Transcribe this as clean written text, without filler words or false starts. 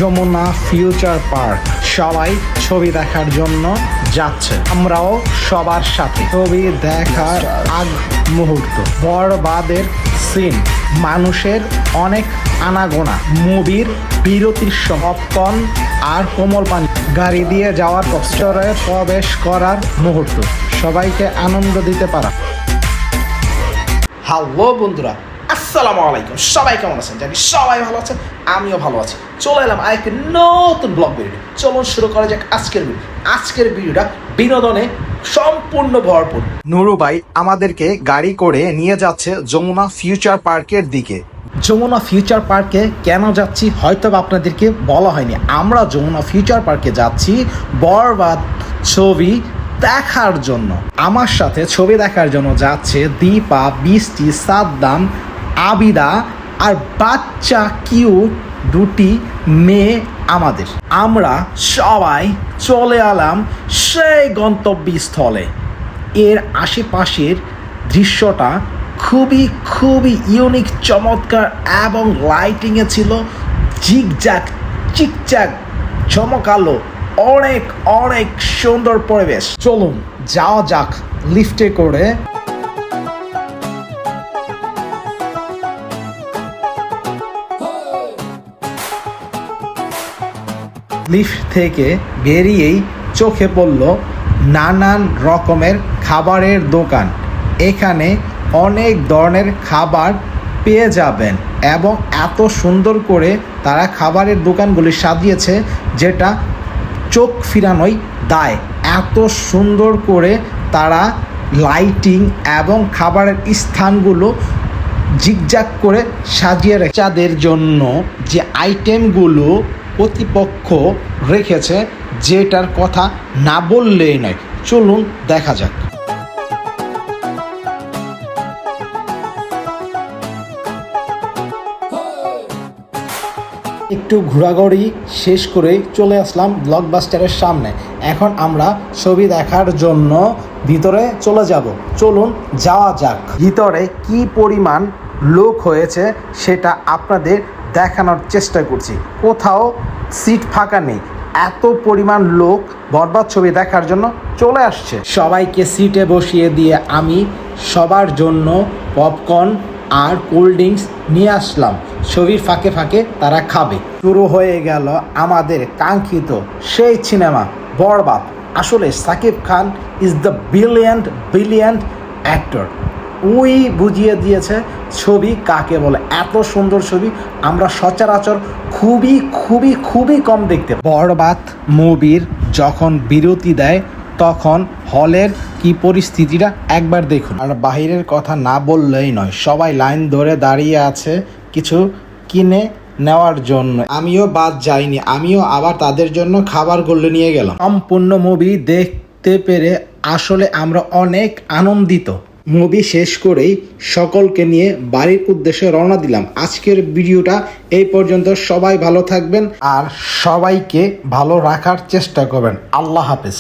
Jamuna future park সবাই ছবি দেখার জন্য যাচ্ছে, আমরাও সবার সাথে ছবি দেখার আগ মুহূর্ত। বরবাদের সিন, মানুষের অনেক আনাগোনা, মুভির বিরতির পপকর্ন আর কোমল পানি, গাড়ি দিয়ে যাওয়ার কষ্টরে প্রবেশ করার মুহূর্ত, সবাইকে আনন্দ দিতে পারা। হ্যালো বন্ধুরা, আসসালামু আলাইকুম। সবাই কেমন আছেন? জানি সবাই ভালো আছেন, আমিও ভালো আছি। চলে এলাম আরেকটি নতুন ব্লগ ভিডিও। চলুন শুরু করা যাক আজকের ভিডিওটা বিনোদনে সম্পূর্ণ ভরপুর। নুরু ভাই আমাদেরকে গাড়ি করে নিয়ে যাচ্ছে যমুনা ফিউচার পার্কের দিকে। যমুনা ফিউচার পার্কে কেন যাচ্ছি হয়তো আপনাদেরকে বলা হয়নি। আমরা যমুনা ফিউচার পার্কে যাচ্ছি বরবাদ ছবি দেখার জন্য। আমার সাথে ছবি দেখার জন্য যাচ্ছে দীপা, বৃষ্টি, সাদ্দাম, আবিদা আর বাচ্চা কিউট দুটি মেয়ে আমাদের। আমরা সবাই চলে এলাম সেই গন্তব্যস্থলে। এর আশেপাশের দৃশ্যটা খুবই ইউনিক, চমৎকার এবং লাইটিংয়ে ছিল জিগজ্যাগ চিকচাক চমকালো, অনেক সুন্দর পরিবেশ। চলুন যাওয়া যাক লিফটে করে। লিফট থেকে বেরিয়েই চোখে পড়ল নানান রকমের খাবারের দোকান। এখানে অনেক ধরনের খাবার পেয়ে যাবেন এবং এত সুন্দর করে তারা খাবারের দোকানগুলি সাজিয়েছে যেটা চোখ ফিরানোই দায়। এত সুন্দর করে তারা লাইটিং এবং খাবারের স্থানগুলো জিগজাগ করে সাজিয়ে রেখেছে। বাচ্চাদের জন্য যে আইটেমগুলো কর্তৃপক্ষ রেখেছে যেটার কথা না বললেই নয়। চলুন দেখা যাক। একটু ঘোরাঘুরি শেষ করে চলে আসলাম ব্লকবাস্টারের সামনে। এখন আমরা ছবি দেখার জন্য ভিতরে চলে যাব। চলুন যাওয়া যাক। ভিতরে কি পরিমাণ লোক হয়েছে সেটা আপনাদের দেখানোর চেষ্টা করছি। কোথাও সিট ফাঁকা নেই, এত পরিমাণ লোক বরবাদ ছবি দেখার জন্য চলে আসছে। সবাইকে সিটে বসিয়ে দিয়ে আমি সবার জন্য পপকর্ন আর কোল্ড ড্রিঙ্কস নিয়ে আসলাম। ছবির ফাঁকে ফাঁকে তারা খাবে। শুরু হয়ে গেল আমাদের কাঙ্ক্ষিত সেই সিনেমা বরবাদ। আসলে Shakib Khan is the brilliant actor. ওই বুঝিয়ে দিয়েছে ছবি কাকে বলে। এত সুন্দর ছবি আমরা সচরাচর খুবই কম দেখতে পাই। বরবাদ মুভির যখন বিরতি দেয় তখন হলের কি পরিস্থিতিটা একবার দেখুন। আর বাহিরের কথা না বললেই নয়, সবাই লাইন ধরে দাঁড়িয়ে আছে কিছু কিনে নেওয়ার জন্য। আমিও বাদ যাইনি, আমিও আবার তাদের জন্য খাবারগুলো নিয়ে গেলাম। সম্পূর্ণ মুভি দেখতে পেরে আসলে আমরা অনেক আনন্দিত। মুভি শেষ করেই সকলকে নিয়ে বাড়ির উদ্দেশ্যে রওনা দিলাম। আজকের ভিডিওটা এই পর্যন্ত। সবাই ভালো থাকবেন আর সবাইকে ভালো রাখার চেষ্টা করবেন। আল্লাহ হাফেজ।